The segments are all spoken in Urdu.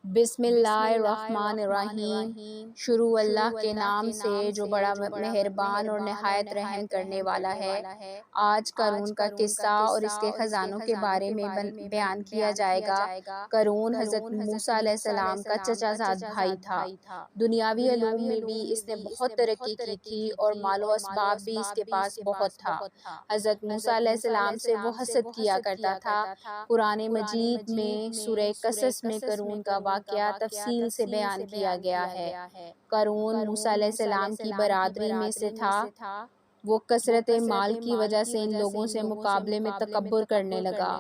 بسم اللہ الرحمن الرحیم۔ شروع اللہ کے نام سے جو بڑا مہربان اور نہایت رحم کرنے والا ہے۔ آج قارون کا قصہ اور اس کے خزانوں کے بارے میں بیان کیا جائے گا۔ قارون حضرت موسیٰ علیہ السلام کا چچا زاد بھائی تھا۔ دنیاوی علوم میں بھی اس نے بہت ترقی کی تھی اور مال و اسباب بھی اس کے پاس بہت تھا۔ حضرت موسیٰ علیہ السلام سے وہ حسد کیا کرتا تھا۔ قرآن مجید میں سورہ قصص میں قارون کا واقعہ تفصیل سے بیان کیا گیا ہے۔ قارون موسیٰ علیہ السلام کی برادری میں سے تھا۔ وہ کثرت مال کی وجہ سے ان لوگوں سے مقابلے میں تکبر کرنے لگا،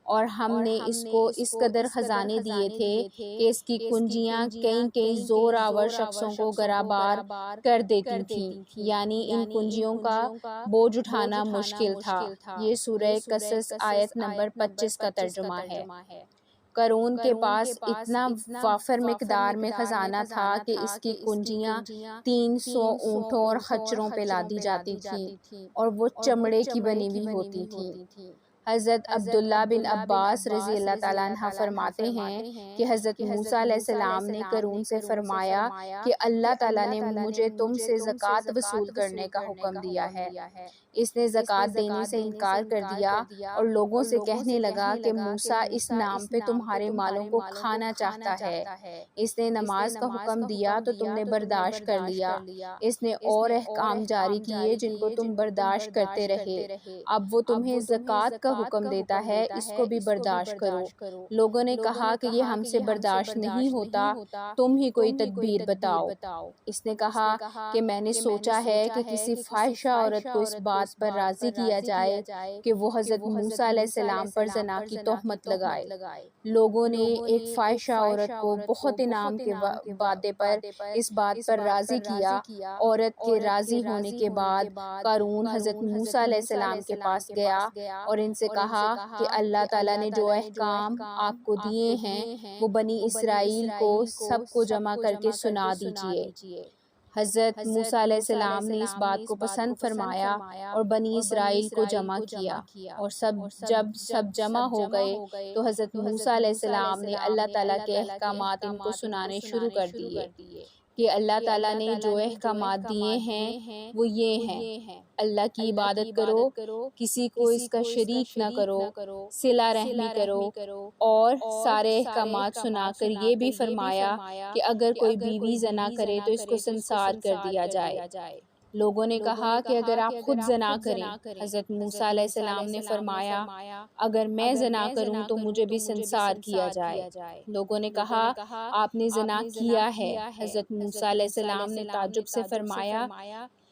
اور ہم نے اس کو اس قدر خزانے دیے تھے کہ اس کی کنجیاں کئی زور آور شخصوں کو گرابار کر دیتی تھیں، یعنی ان کنجیوں کا بوجھ اٹھانا مشکل تھا۔ یہ سورہ قصص آیت نمبر 25 کا ترجمہ ہے۔ قارون کے پاس اتنا وافر مقدار میں خزانہ تھا کہ اس کی کنجیاں 300 اونٹوں اور خچروں پہ لادی جاتی تھیں، اور وہ چمڑے کی بنی ہوئی ہوتی تھیں۔ حضرت عبداللہ بن عباس رضی اللہ تعالیٰ عنہ فرماتے ہیں کہ حضرت موسیٰ علیہ السلام نے قارون سے فرمایا کہ اللہ تعالیٰ نے مجھے تم سے زکوٰۃ وصول کرنے کا حکم دیا ہے۔ اس نے زکوٰۃ دینے سے انکار کر دیا اور لوگوں سے کہنے لگا کہ موسیٰ اس نام پہ تمہارے مالوں کو کھانا چاہتا ہے۔ اس نے نماز کا حکم دیا تو تم نے برداشت کر لیا۔ اس نے اور احکام جاری کیے جن کو تم برداشت کرتے رہے۔ اب وہ تمہیں زکوٰۃ کا حکم دیتا ہے، اس کو بھی برداشت کرو۔ لوگوں نے کہا کہ یہ ہم سے برداشت نہیں ہوتا، تم ہی کوئی تدبیر بتاؤ۔ اس نے کہا کہ میں نے سوچا ہے کہ کسی فاحشہ عورت کو اس بات پر راضی کیا جائے کہ وہ حضرت موسیٰ علیہ السلام پر زنا کی تہمت لگائے۔ لوگوں نے ایک فاحشہ عورت کو بہت انعام کے وعدے پر اس بات پر راضی کیا۔ عورت کے راضی ہونے کے بعد قارون حضرت موسیٰ علیہ السلام کے پاس گیا اور ان سے کہا کہ اللہ تعالیٰ نے جو احکام آپ کو دیے ہیں وہ بنی اسرائیل کو سب کو جمع کر کے سنا دیجئے۔ حضرت موسیٰ علیہ السلام نے اس بات کو پسند فرمایا اور بنی اسرائیل کو جمع کیا، اور جب سب جمع ہو گئے تو حضرت موسیٰ علیہ السلام نے اللہ تعالیٰ کے احکامات ان کو سنانے شروع کر دیے کہ اللہ تعالیٰ نے جو احکامات دیے ہیں وہ یہ ہیں: اللہ کی عبادت کرو، کسی کو اس کا شریک نہ کرو، صلہ رحمی کرو، اور سارے احکامات سنا کر یہ بھی فرمایا کہ اگر کوئی بیوی زنا کرے تو اس کو سنسار کر دیا جائے۔ لوگوں نے کہا کہ اگر آپ خود زنا کریں۔ حضرت موسیٰ علیہ السلام نے فرمایا اگر میں زنا کروں تو مجھے بھی سنسار کیا جائے۔ لوگوں نے کہا آپ نے زنا کیا ہے۔ حضرت موسیٰ علیہ السلام نے تعجب سے فرمایا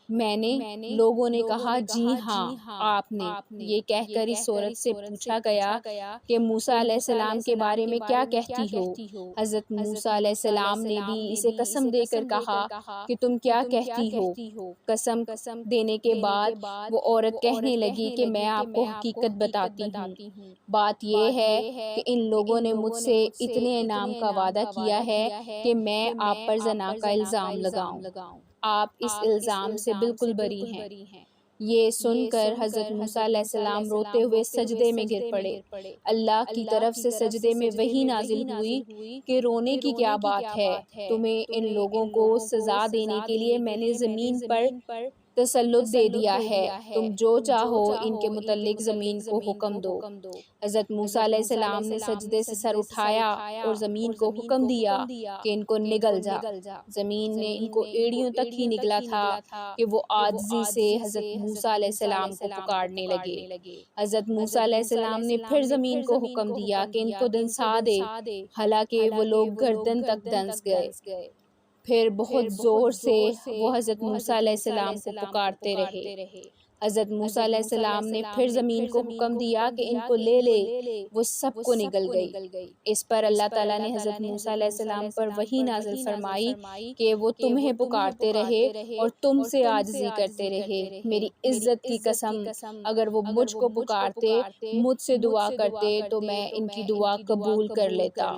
میں نے؟ لوگوں نے کہا جی ہاں آپ نے۔ یہ کہہ کر اس عورت سے پوچھا گیا کہ موسیٰ علیہ السلام کے بارے میں کیا کہتی ہو؟ حضرت موسیٰ علیہ السلام نے بھی اسے قسم دے کر کہا کہ تم کیا کہتی ہو؟ قسم دینے کے بعد وہ عورت کہنے لگی کہ میں آپ کو حقیقت بتاتی ہوں۔ بات یہ ہے کہ ان لوگوں نے مجھ سے اتنے انعام کا وعدہ کیا ہے کہ میں آپ پر زنا کا الزام لگاؤں۔ آپ اس الزام سے بالکل بری ہیں۔ یہ سن کر حضرت موسیٰ علیہ السلام روتے ہوئے سجدے میں گر پڑے۔ اللہ کی طرف سے سجدے میں وحی نازل ہوئی کہ رونے کی کیا بات ہے؟ تمہیں ان لوگوں کو سزا دینے کے لیے میں نے زمین پر تسلط دے دیا ہے، تم جو چاہو ان کے متعلق زمین کو حکم دو۔ حضرت موسیٰ علیہ السلام نے سجدے سے سر اٹھایا اور زمین کو حکم دیا کہ ان کو نگل جا۔ زمین نے ان کو ایڑیوں تک ہی نگلا تھا کہ وہ عاجزی سے حضرت موسیٰ علیہ السلام کو پکارنے لگے۔ حضرت موسیٰ علیہ السلام نے پھر زمین کو حکم دیا کہ ان کو دنسا دے، حالانکہ وہ لوگ گردن تک دنس گئے۔ پھر بہت زور سے وہ حضرت موسیٰ علیہ السلام کو پکارتے رہے۔ حضرت موسیٰ علیہ السلام نے پھر زمین کو حکم دیا کہ ان کو لے لے، وہ سب کو نگل گئی۔ اس پر اللہ تعالیٰ نے حضرت موسیٰ علیہ السلام پر وحی نازل فرمائی کہ وہ تمہیں پکارتے رہے اور تم سے عاجزی کرتے رہے۔ میری عزت کی قسم اگر وہ مجھ کو پکارتے، مجھ سے دعا کرتے تو میں ان کی دعا قبول کر لیتا۔